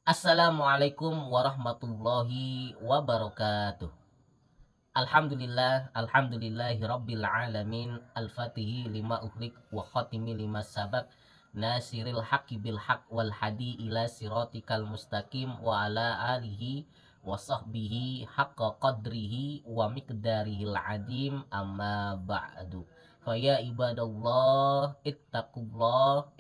Assalamualaikum warahmatullahi wabarakatuh. Alhamdulillahi rabbil alamin. Al-fatihi lima ughliq wa khatimi lima sabaq. Nasiril haqqi bil haqq wal hadi ila siratikal mustaqim wa ala alihi wa sahbihi haqqa qadrihi wa miqdarihil adim, amma ba'du. Faya ibadallah ittaqullaha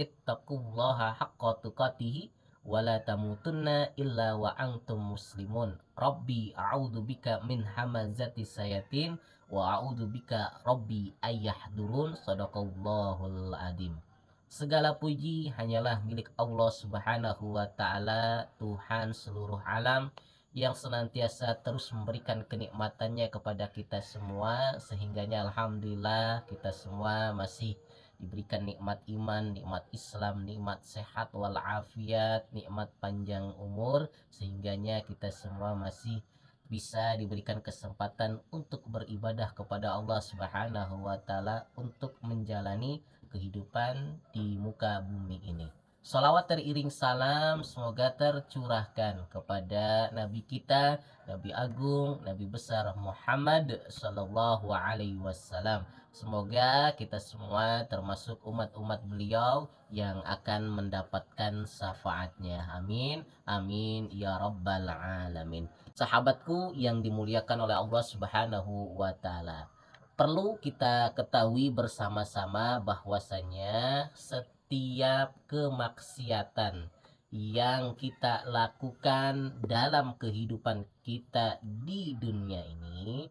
haqqa tuqatihi wala tamutunna illa wa antum muslimun. Rabbi a'udzu bika min hamazati sayatin wa a'udzu bika rabbi ayyahdurun. Shadaqallahul adim. Segala puji hanyalah milik Allah Subhanahu wa taala, Tuhan seluruh alam, yang senantiasa terus memberikan kenikmatannya kepada kita semua, sehingganya alhamdulillah kita semua masih diberikan nikmat iman, nikmat Islam, nikmat sehat walafiat, nikmat panjang umur, sehingganya kita semua masih bisa diberikan kesempatan untuk beribadah kepada Allah Subhanahu wa taala, untuk menjalani kehidupan di muka bumi ini. Salawat teriring salam semoga tercurahkan kepada Nabi kita, Nabi Agung, Nabi besar Muhammad Sallallahu Alaihi Wasallam. Semoga kita semua termasuk umat-umat beliau yang akan mendapatkan syafaatnya. Amin, amin ya rabbal alamin. Sahabatku yang dimuliakan oleh Allah Subhanahu wa taala, perlu kita ketahui bersama-sama bahwasanya setiap kemaksiatan yang kita lakukan dalam kehidupan kita di dunia ini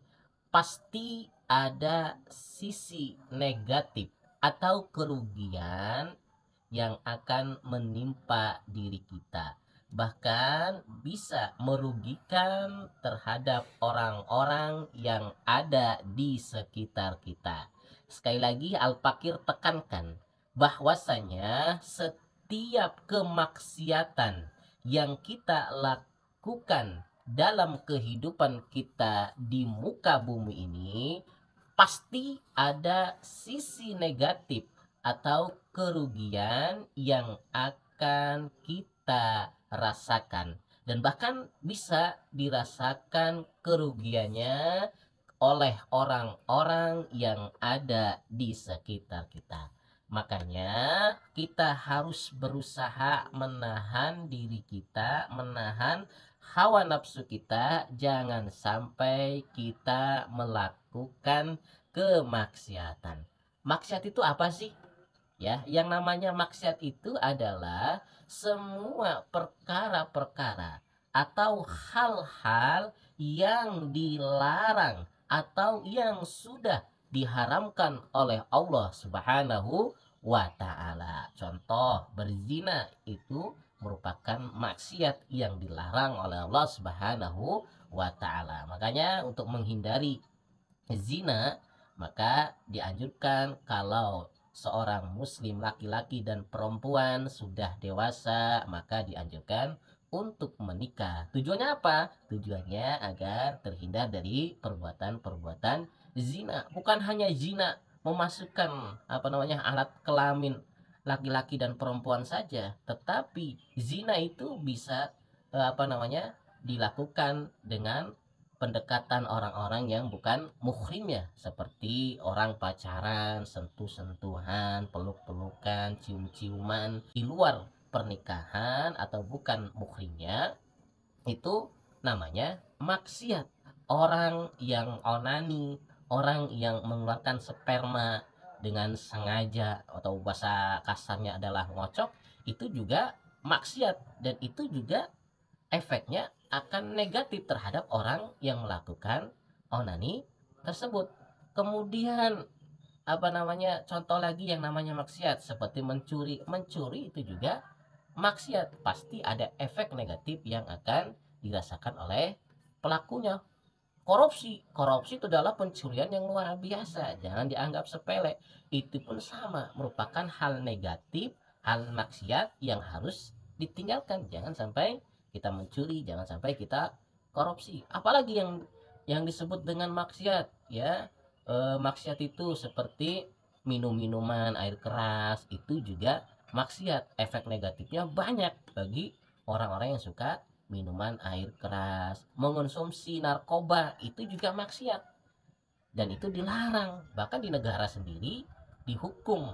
pasti ada sisi negatif atau kerugian yang akan menimpa diri kita, bahkan bisa merugikan terhadap orang-orang yang ada di sekitar kita. Sekali lagi Al-Fakir tekankan bahwasanya setiap kemaksiatan yang kita lakukan dalam kehidupan kita di muka bumi ini pasti ada sisi negatif atau kerugian yang akan kita rasakan, dan bahkan bisa dirasakan kerugiannya oleh orang-orang yang ada di sekitar kita. Makanya kita harus berusaha menahan diri kita, menahan hawa nafsu kita, jangan sampai kita melakukan kemaksiatan. Maksiat itu apa sih? Ya, yang namanya maksiat itu adalah semua perkara-perkara atau hal-hal yang dilarang atau yang sudah diharamkan oleh Allah Subhanahu wa taala. Contoh, berzina itu merupakan maksiat yang dilarang oleh Allah Subhanahu wa taala. Makanya untuk menghindari zina, maka dianjurkan kalau seorang muslim laki-laki dan perempuan sudah dewasa, maka dianjurkan untuk menikah. Tujuannya apa? Tujuannya agar terhindar dari perbuatan-perbuatan zina. Bukan hanya zina memasukkan alat kelamin laki-laki dan perempuan saja, tetapi zina itu bisa dilakukan dengan pendekatan orang-orang yang bukan muhrimnya, seperti orang pacaran, sentuh-sentuhan, peluk-pelukan, cium-ciuman di luar pernikahan atau bukan muhrimnya. Itu namanya maksiat. Orang yang onani, orang yang mengeluarkan sperma dengan sengaja atau bahasa kasarnya adalah ngocok, itu juga maksiat, dan itu juga efeknya akan negatif terhadap orang yang melakukan onani tersebut. Kemudian contoh lagi yang namanya maksiat seperti mencuri. Mencuri itu juga maksiat, pasti ada efek negatif yang akan dirasakan oleh pelakunya. Korupsi itu adalah pencurian yang luar biasa, jangan dianggap sepele. Itu pun sama, merupakan hal negatif, hal maksiat yang harus ditinggalkan. Jangan sampai kita mencuri, jangan sampai kita korupsi. Apalagi yang disebut dengan maksiat, ya, maksiat itu seperti minum minuman air keras, itu juga maksiat. Efek negatifnya banyak bagi orang-orang yang suka minuman air keras, mengonsumsi narkoba itu juga maksiat dan itu dilarang. Bahkan di negara sendiri dihukum,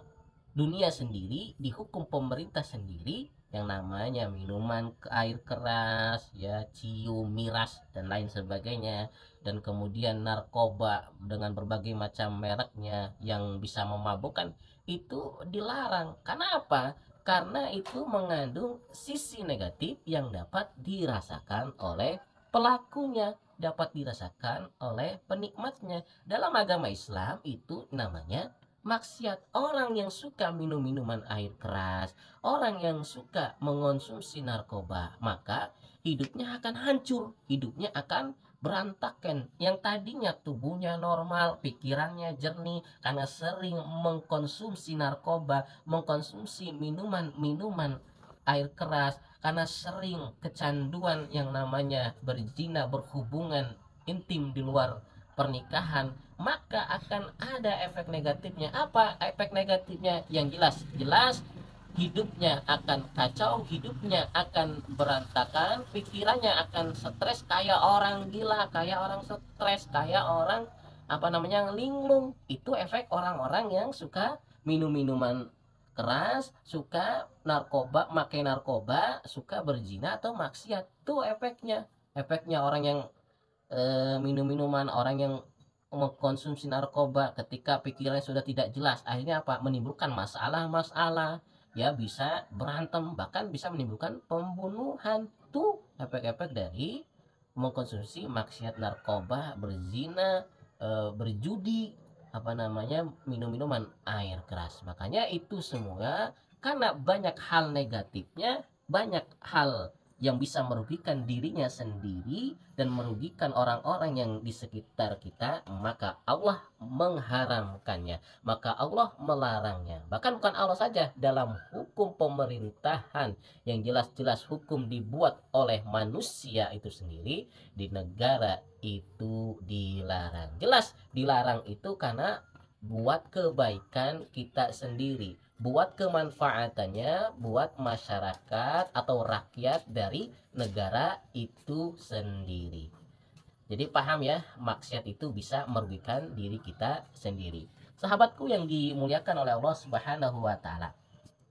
dunia sendiri dihukum, pemerintah sendiri, yang namanya minuman air keras, ya, cium, miras dan lain sebagainya, dan kemudian narkoba dengan berbagai macam mereknya yang bisa memabukkan itu dilarang. Karena apa? Karena itu mengandung sisi negatif yang dapat dirasakan oleh pelakunya, dapat dirasakan oleh penikmatnya. Dalam agama Islam itu namanya maksiat. Orang yang suka minum minuman air keras, orang yang suka mengonsumsi narkoba, maka hidupnya akan hancur, hidupnya akan berantakan. Yang tadinya tubuhnya normal, pikirannya jernih, karena sering mengkonsumsi narkoba, mengkonsumsi minuman-minuman air keras, karena sering kecanduan yang namanya berzina, berhubungan intim di luar pernikahan, maka akan ada efek negatifnya. Apa efek negatifnya? Yang jelas hidupnya akan kacau, hidupnya akan berantakan, pikirannya akan stres, kayak orang gila, kayak orang stres, kayak orang linglung. Itu efek orang-orang yang suka minum minuman keras, suka narkoba, makai narkoba, suka berzina atau maksiat. Tuh efeknya orang yang minum minuman, orang yang mengkonsumsi narkoba, ketika pikirannya sudah tidak jelas, akhirnya apa? Menimbulkan masalah-masalah, ya, bisa berantem, bahkan bisa menimbulkan pembunuhan. Tuh efek-efek dari mengkonsumsi maksiat narkoba, berzina, berjudi, minum minuman air keras. Makanya itu semua karena banyak hal negatifnya, banyak hal yang bisa merugikan dirinya sendiri dan merugikan orang-orang yang di sekitar kita, maka Allah mengharamkannya, maka Allah melarangnya. Bahkan bukan Allah saja, dalam hukum pemerintahan yang jelas-jelas hukum dibuat oleh manusia itu sendiri, di negara itu dilarang. Jelas dilarang itu karena buat kebaikan kita sendiri, buat kemanfaatannya, buat masyarakat atau rakyat dari negara itu sendiri. Jadi paham ya, maksiat itu bisa merugikan diri kita sendiri. Sahabatku yang dimuliakan oleh Allah Subhanahu wa taala.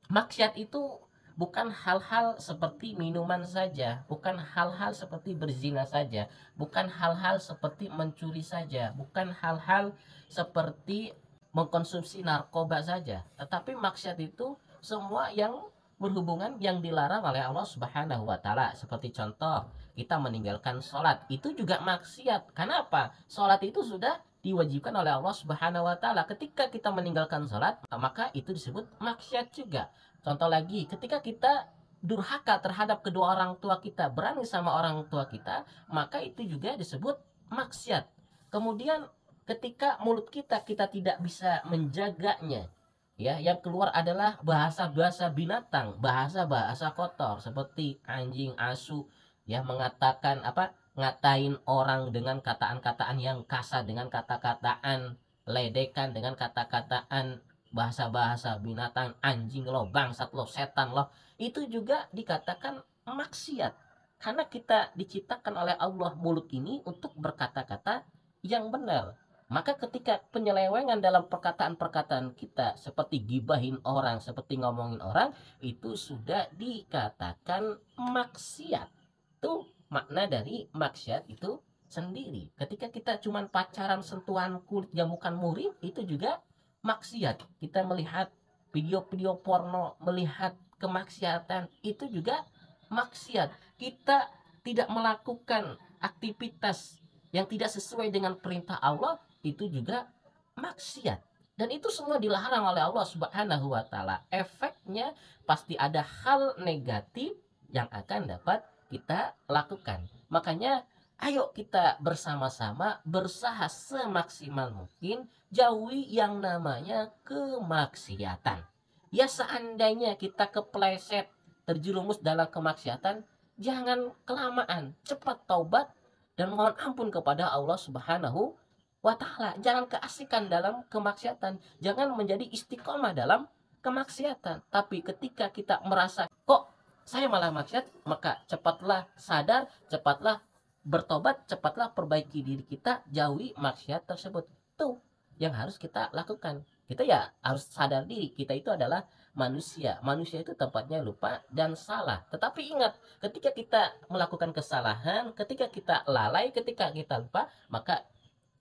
Maksiat itu bukan hal-hal seperti minuman saja, bukan hal-hal seperti berzina saja, bukan hal-hal seperti mencuri saja, bukan hal-hal seperti mengkonsumsi narkoba saja, tetapi maksiat itu semua yang berhubungan yang dilarang oleh Allah Subhanahu wa taala. Seperti contoh, kita meninggalkan sholat, itu juga maksiat. Kenapa? Sholat itu sudah diwajibkan oleh Allah Subhanahu wa taala. Ketika kita meninggalkan sholat, maka itu disebut maksiat juga. Contoh lagi, ketika kita durhaka terhadap kedua orang tua kita, berani sama orang tua kita, maka itu juga disebut maksiat. Kemudian ketika mulut kita tidak bisa menjaganya, ya, yang keluar adalah bahasa-bahasa binatang, bahasa-bahasa kotor seperti anjing, asu, ya, mengatakan ngatain orang dengan kataan-kataan yang kasar, dengan kata-kataan ledekan, dengan kata-kataan bahasa-bahasa binatang, anjing lo, bangsat lo, setan lo, itu juga dikatakan maksiat. Karena kita diciptakan oleh Allah mulut ini untuk berkata-kata yang benar. Maka ketika penyelewengan dalam perkataan-perkataan kita, seperti gibahin orang, seperti ngomongin orang, itu sudah dikatakan maksiat. Itu makna dari maksiat itu sendiri. Ketika kita cuman pacaran, sentuhan kulit, jamukan murim, itu juga maksiat. Kita melihat video-video porno, melihat kemaksiatan, itu juga maksiat. Kita tidak melakukan aktivitas yang tidak sesuai dengan perintah Allah, itu juga maksiat. Dan itu semua dilarang oleh Allah Subhanahu wa taala. Efeknya pasti ada hal negatif yang akan dapat kita lakukan. Makanya ayo kita bersama-sama berusaha semaksimal mungkin jauhi yang namanya kemaksiatan. Ya, seandainya kita kepleset terjerumus dalam kemaksiatan, jangan kelamaan, cepat taubat dan mohon ampun kepada Allah Subhanahu wa ta'ala. Jangan keasikan dalam kemaksiatan, jangan menjadi istiqomah dalam kemaksiatan. Tapi ketika kita merasa kok saya malah maksiat, maka cepatlah sadar, cepatlah bertobat, cepatlah perbaiki diri kita, jauhi maksiat tersebut. Tuh yang harus kita lakukan. Kita ya harus sadar diri, kita itu adalah manusia. Manusia itu tempatnya lupa dan salah. Tetapi ingat, ketika kita melakukan kesalahan, ketika kita lalai, ketika kita lupa, maka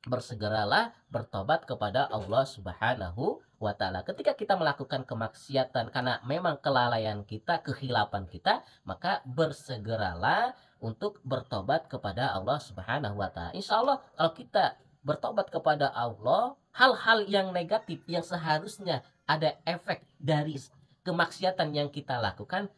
bersegeralah bertobat kepada Allah Subhanahu wa taala. Ketika kita melakukan kemaksiatan karena memang kelalaian kita, kehilapan kita, maka bersegeralah untuk bertobat kepada Allah Subhanahu wa taala. Insya Allah kalau kita bertobat kepada Allah, hal-hal yang negatif yang seharusnya ada efek dari kemaksiatan yang kita lakukan,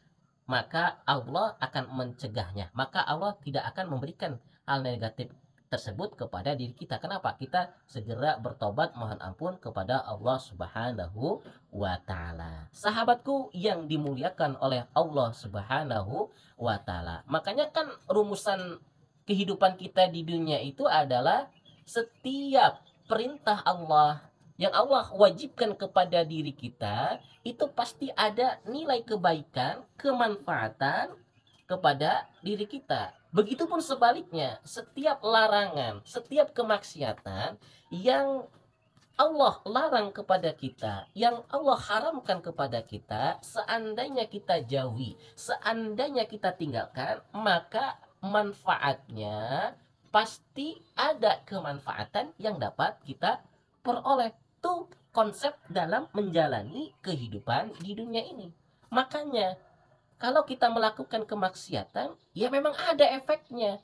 maka Allah akan mencegahnya. Maka Allah tidak akan memberikan hal negatif tersebut kepada diri kita. Kenapa? Kita segera bertobat mohon ampun kepada Allah Subhanahu wa taala. Sahabatku yang dimuliakan oleh Allah Subhanahu wa taala. Makanya kan rumusan kehidupan kita di dunia itu adalah setiap perintah Allah yang Allah wajibkan kepada diri kita itu pasti ada nilai kebaikan, kemanfaatan kepada diri kita. Begitupun sebaliknya, setiap larangan, setiap kemaksiatan yang Allah larang kepada kita, yang Allah haramkan kepada kita, seandainya kita jauhi, seandainya kita tinggalkan, maka manfaatnya pasti ada kemanfaatan yang dapat kita peroleh. Itu konsep dalam menjalani kehidupan di dunia ini. Makanya kalau kita melakukan kemaksiatan, ya memang ada efeknya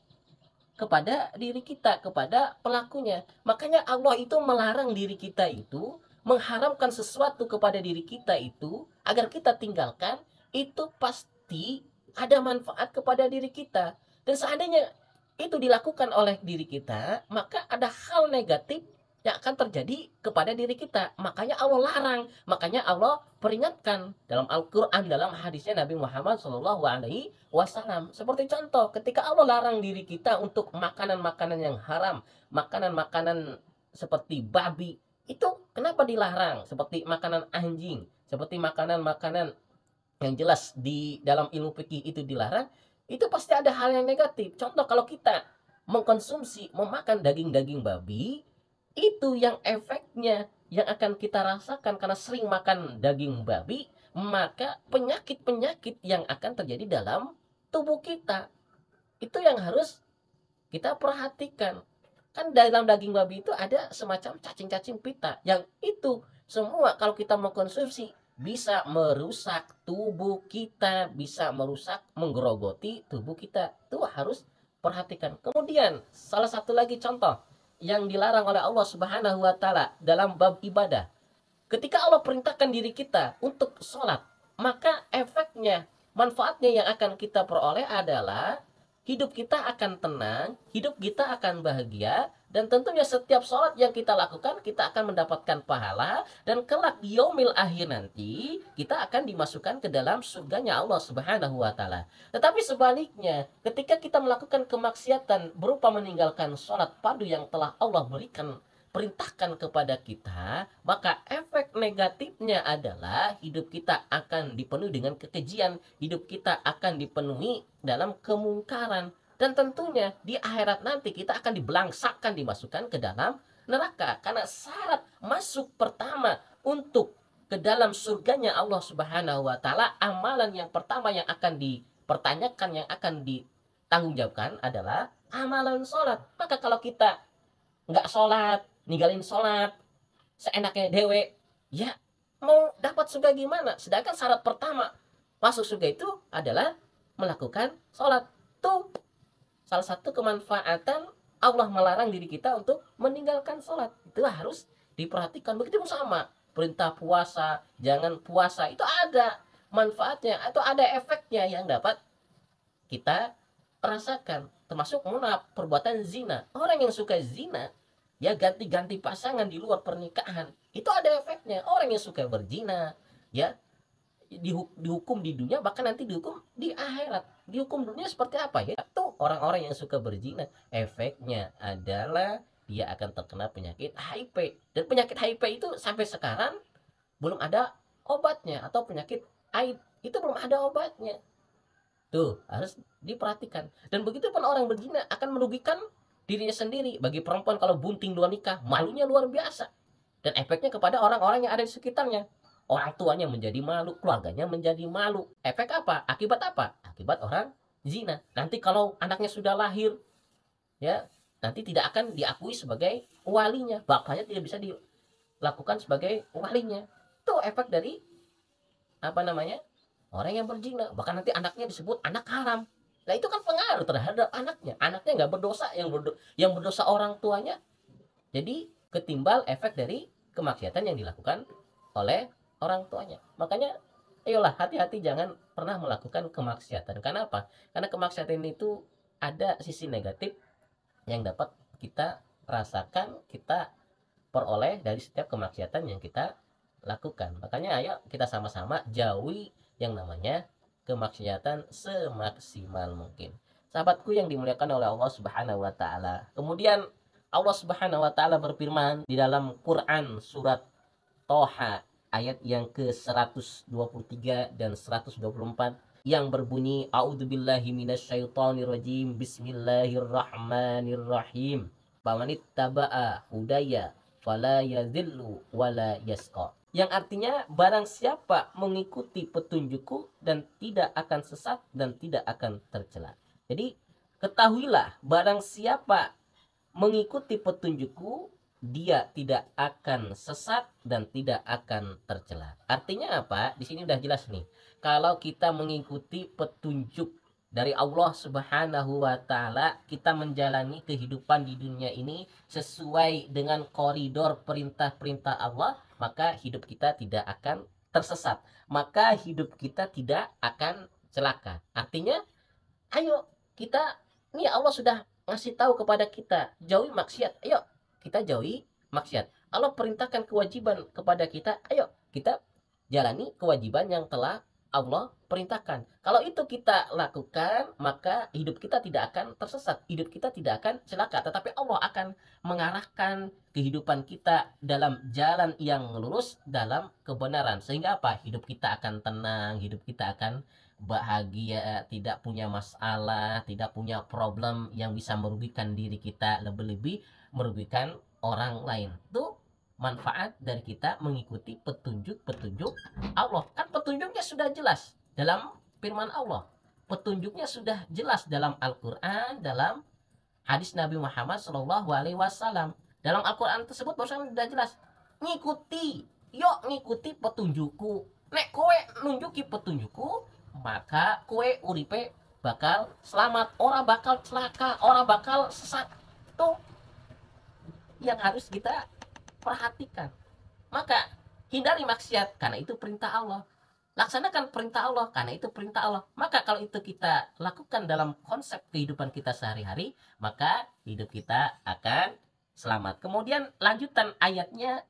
kepada diri kita, kepada pelakunya. Makanya Allah itu melarang diri kita itu, mengharamkan sesuatu kepada diri kita itu, agar kita tinggalkan, itu pasti ada manfaat kepada diri kita. Dan seandainya itu dilakukan oleh diri kita, maka ada hal negatif yang akan terjadi kepada diri kita. Makanya Allah larang, makanya Allah peringatkan dalam Al-Quran, dalam hadisnya Nabi Muhammad SAW. Seperti contoh, ketika Allah larang diri kita untuk makanan-makanan yang haram, makanan-makanan seperti babi, itu kenapa dilarang? Seperti makanan anjing, seperti makanan-makanan yang jelas di dalam ilmu fikih itu dilarang, itu pasti ada hal yang negatif. Contoh, kalau kita mengkonsumsi, memakan daging-daging babi, itu yang efeknya yang akan kita rasakan karena sering makan daging babi, maka penyakit-penyakit yang akan terjadi dalam tubuh kita. Itu yang harus kita perhatikan. Kan dalam daging babi itu ada semacam cacing-cacing pita, yang itu semua kalau kita mengkonsumsi bisa merusak tubuh kita, bisa merusak, menggerogoti tubuh kita. Itu harus perhatikan. Kemudian salah satu lagi contoh yang dilarang oleh Allah Subhanahu wa taala dalam bab ibadah. Ketika Allah perintahkan diri kita untuk sholat, maka efeknya, manfaatnya yang akan kita peroleh adalah hidup kita akan tenang, hidup kita akan bahagia, dan tentunya setiap sholat yang kita lakukan, kita akan mendapatkan pahala, dan kelak di yaumil akhir nanti, kita akan dimasukkan ke dalam surganya Allah Subhanahu wa taala. Tetapi sebaliknya, ketika kita melakukan kemaksiatan berupa meninggalkan sholat fardu yang telah Allah berikan, perintahkan kepada kita, maka efek negatifnya adalah hidup kita akan dipenuhi dengan kekejian, hidup kita akan dipenuhi dalam kemungkaran, dan tentunya di akhirat nanti kita akan dibelangsakkan, dimasukkan ke dalam neraka. Karena syarat masuk pertama untuk ke dalam surganya Allah Subhanahu wa taala, amalan yang pertama yang akan dipertanyakan, yang akan ditanggungjawabkan adalah amalan sholat. Maka kalau kita nggak sholat, ninggalin sholat seenaknya dewe, ya mau dapat surga gimana? Sedangkan syarat pertama masuk surga itu adalah melakukan sholat. Tuh salah satu kemanfaatan Allah melarang diri kita untuk meninggalkan sholat. Itu harus diperhatikan. Begitu sama perintah puasa, jangan puasa, itu ada manfaatnya atau ada efeknya yang dapat kita rasakan. Termasuk perbuatan zina. Orang yang suka zina, ya ganti-ganti pasangan di luar pernikahan, itu ada efeknya. Orang yang suka berzina, ya dihukum di dunia, bahkan nanti dihukum di akhirat. Dihukum dunia seperti apa ya? Tuh orang-orang yang suka berzina, efeknya adalah dia akan terkena penyakit HIV. Dan penyakit HIV itu sampai sekarang belum ada obatnya. Atau penyakit AIDS itu belum ada obatnya. Tuh, harus diperhatikan. Dan begitu pun orang berzina akan merugikan dirinya sendiri. Bagi perempuan kalau bunting dua nikah, malunya luar biasa. Dan efeknya kepada orang-orang yang ada di sekitarnya. Orang tuanya menjadi malu, keluarganya menjadi malu. Efek apa? Akibat apa? Akibat orang zina. Nanti kalau anaknya sudah lahir, ya, nanti tidak akan diakui sebagai walinya. Bapaknya tidak bisa dilakukan sebagai walinya. Itu efek dari apa namanya? Orang yang berzina. Bahkan nanti anaknya disebut anak haram. Nah, itu kan pengaruh terhadap anaknya. Anaknya nggak berdosa, yang berdosa orang tuanya. Jadi ketimbal efek dari kemaksiatan yang dilakukan oleh orang tuanya. Makanya ayolah hati-hati, jangan pernah melakukan kemaksiatan. Karena apa? Karena kemaksiatan itu ada sisi negatif yang dapat kita rasakan, kita peroleh dari setiap kemaksiatan yang kita lakukan. Makanya ayo kita sama-sama jauhi yang namanya kemaksiatan semaksimal mungkin. Sahabatku yang dimuliakan oleh Allah Subhanahu wa taala. Kemudian Allah Subhanahu wa taala berfirman di dalam Quran surat Toha ayat yang ke-123 dan 124 yang berbunyi a'udzubillahi minasyaitonirrajim bismillahirrahmanirrahim famanittaba'a hudaya fala yadhillu wala yasqa, yang artinya barang siapa mengikuti petunjukku dan tidak akan sesat dan tidak akan tercela. Jadi ketahuilah barang siapa mengikuti petunjukku, dia tidak akan sesat dan tidak akan tercela. Artinya apa? Di sini udah jelas nih. Kalau kita mengikuti petunjuk dari Allah Subhanahu wa taala, kita menjalani kehidupan di dunia ini sesuai dengan koridor perintah-perintah Allah, maka hidup kita tidak akan tersesat. Maka hidup kita tidak akan celaka. Artinya, ayo kita, ini Allah sudah ngasih tahu kepada kita, jauhi maksiat. Ayo kita jauhi maksiat. Allah perintahkan kewajiban kepada kita, ayo kita jalani kewajiban yang telah Allah perintahkan. Kalau itu kita lakukan, maka hidup kita tidak akan tersesat, hidup kita tidak akan celaka, tetapi Allah akan mengarahkan kehidupan kita dalam jalan yang lurus, dalam kebenaran. Sehingga apa? Hidup kita akan tenang, hidup kita akan bahagia, tidak punya masalah, tidak punya problem yang bisa merugikan diri kita, lebih-lebih merugikan orang lain. Itu manfaat dari kita mengikuti petunjuk-petunjuk Allah. Kan petunjuknya sudah jelas dalam firman Allah. Petunjuknya sudah jelas dalam Al-Quran, dalam hadis Nabi Muhammad SAW. Dalam Al-Quran tersebut barusan sudah jelas. Ngikuti, yuk ngikuti petunjukku. Nek kowe nunjuki petunjukku, maka kowe uripe bakal selamat, orang bakal celaka, orang bakal sesat. Tuh yang harus kita perhatikan. Maka hindari maksiat karena itu perintah Allah. Laksanakan perintah Allah karena itu perintah Allah. Maka kalau itu kita lakukan dalam konsep kehidupan kita sehari-hari, maka hidup kita akan selamat. Kemudian lanjutan ayatnya,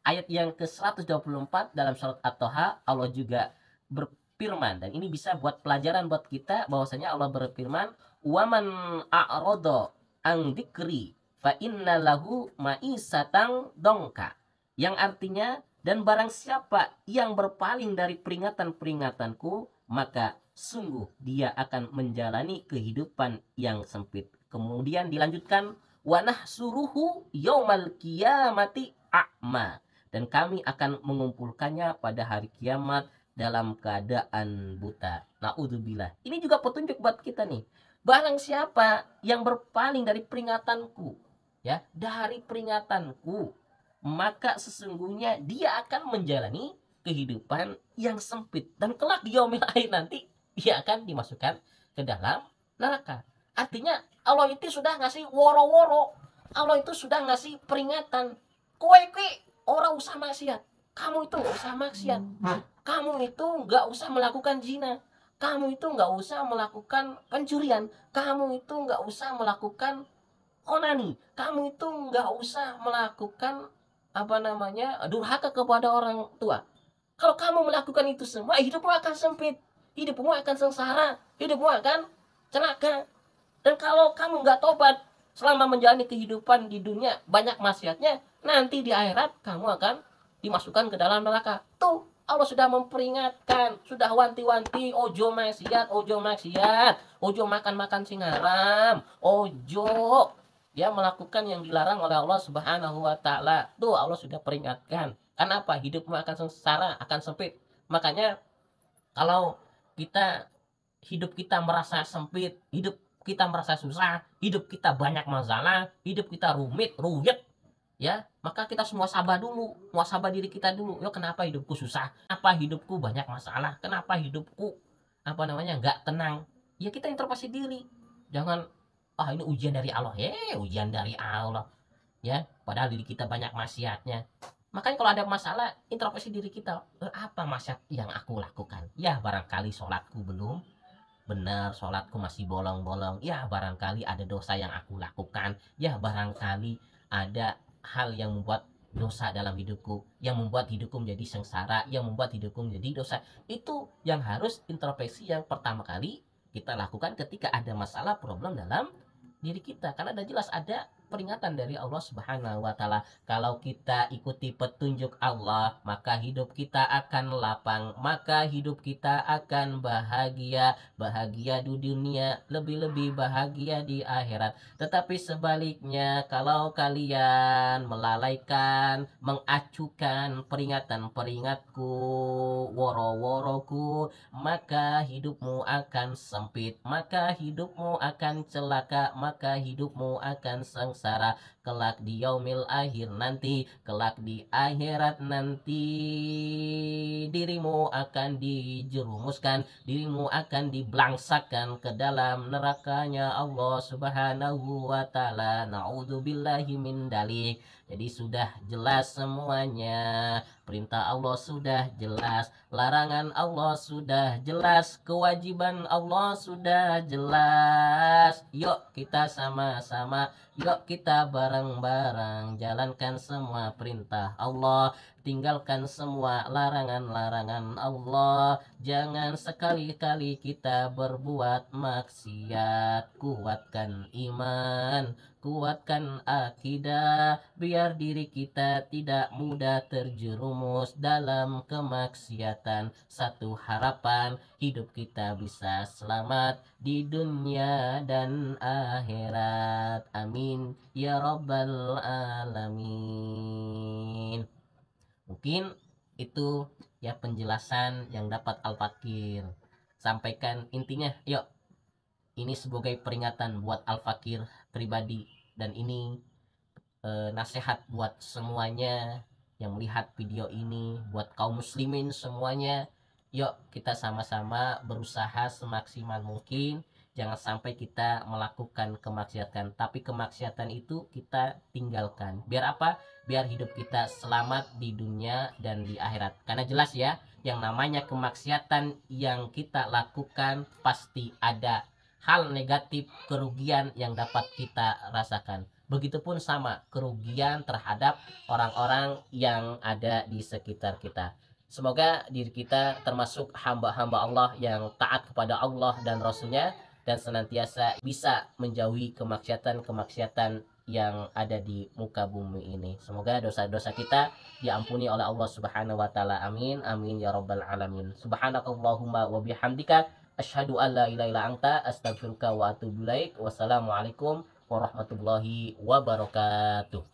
ayat yang ke-124 dalam surat At-Toha, Allah juga berfirman, dan ini bisa buat pelajaran buat kita, bahwasanya Allah berfirman, "Waman a'rada an dzikri fa inna lahu ma'isatan dongka," yang artinya, dan barang siapa yang berpaling dari peringatan-peringatanku, maka sungguh dia akan menjalani kehidupan yang sempit. Kemudian dilanjutkan, wa nahsuruhu yaumal qiyamati a'ma, dan kami akan mengumpulkannya pada hari kiamat dalam keadaan buta. Naudzubillah. Ini juga petunjuk buat kita nih. Barang siapa yang berpaling dari peringatanku, ya, dari peringatanku, maka sesungguhnya dia akan menjalani kehidupan yang sempit, dan kelak di yaumil akhir nanti dia akan dimasukkan ke dalam neraka. Artinya Allah itu sudah ngasih woro-woro, Allah itu sudah ngasih peringatan. Kowe orang usah maksiat, kamu itu nggak usah maksiat, kamu itu nggak usah melakukan zina, kamu itu nggak usah melakukan pencurian, kamu itu nggak usah melakukan onani, kamu itu nggak usah melakukan durhaka kepada orang tua. Kalau kamu melakukan itu semua, hidupmu akan sempit, hidupmu akan sengsara, hidupmu akan celaka. Dan kalau kamu nggak tobat selama menjalani kehidupan di dunia banyak maksiatnya, nanti di akhirat kamu akan dimasukkan ke dalam neraka. Tuh Allah sudah memperingatkan, sudah wanti-wanti, ojo maksiat, ojo maksiat, ojo makan-makan sing haram, ojo ya melakukan yang dilarang oleh Allah Subhanahu wa taala. Tuh Allah sudah peringatkan. Kenapa? Hidupmu akan sengsara, akan sempit. Makanya kalau kita hidup kita merasa sempit, hidup kita merasa susah, hidup kita banyak masalah, hidup kita rumit, ruyet, ya maka kita semua sabar dulu, muasabah diri kita dulu. Yo, kenapa hidupku susah, apa hidupku banyak masalah, kenapa hidupku nggak tenang. Ya kita introspeksi diri, jangan ini ujian dari Allah, ujian dari Allah, ya padahal diri kita banyak maksiatnya. Makanya kalau ada masalah, introspeksi diri kita, apa maksiat yang aku lakukan, ya barangkali sholatku belum benar, sholatku masih bolong-bolong, ya barangkali ada dosa yang aku lakukan, ya barangkali ada hal yang membuat dosa dalam hidupku, yang membuat hidupku menjadi sengsara, yang membuat hidupku menjadi dosa. Itu yang harus introspeksi yang pertama kali kita lakukan ketika ada masalah, problem dalam diri kita. Karena ada jelas ada peringatan dari Allah Subhanahu wa taala. Kalau kita ikuti petunjuk Allah, maka hidup kita akan lapang, maka hidup kita akan bahagia, bahagia di dunia, lebih-lebih bahagia di akhirat. Tetapi sebaliknya, kalau kalian melalaikan, mengacuhkan peringatan-peringatku, woro-woroku, maka hidupmu akan sempit, maka hidupmu akan celaka, maka hidupmu akan sengsara kelak di yaumil akhir nanti, kelak di akhirat nanti. Dirimu akan dijerumuskan, dirimu akan diblangsakan ke dalam nerakanya Allah Subhanahu wa taala. Naudzubillahi min dalik. Jadi sudah jelas semuanya, perintah Allah sudah jelas, larangan Allah sudah jelas, kewajiban Allah sudah jelas. Yuk kita sama-sama, yuk kita bareng-bareng jalankan semua perintah Allah, tinggalkan semua larangan-larangan Allah. Jangan sekali-kali kita berbuat maksiat. Kuatkan iman, kuatkan akidah, biar diri kita tidak mudah terjerumus dalam kemaksiatan. Satu harapan, hidup kita bisa selamat di dunia dan akhirat. Amin ya rabbal alamin. Mungkin itu ya penjelasan yang dapat Al-Fakir sampaikan. Intinya, yuk, ini sebagai peringatan buat Al-Fakir pribadi, dan ini nasihat buat semuanya yang melihat video ini, buat kaum muslimin semuanya. Yuk kita sama-sama berusaha semaksimal mungkin, jangan sampai kita melakukan kemaksiatan, tapi kemaksiatan itu kita tinggalkan. Biar apa? Biar hidup kita selamat di dunia dan di akhirat. Karena jelas ya, yang namanya kemaksiatan yang kita lakukan pasti ada hal negatif, kerugian yang dapat kita rasakan. Begitupun sama kerugian terhadap orang-orang yang ada di sekitar kita. Semoga diri kita termasuk hamba-hamba Allah yang taat kepada Allah dan Rasulnya, dan senantiasa bisa menjauhi kemaksiatan-kemaksiatan yang ada di muka bumi ini. Semoga dosa-dosa kita diampuni oleh Allah Subhanahu wa taala. Amin amin ya rabbal alamin. Subhanakallahumma wa bihamdika asyhadu an la ilaha illa anta astaghfiruka wa atubu ilaik. Wassalamualaikum warahmatullahi wabarakatuh.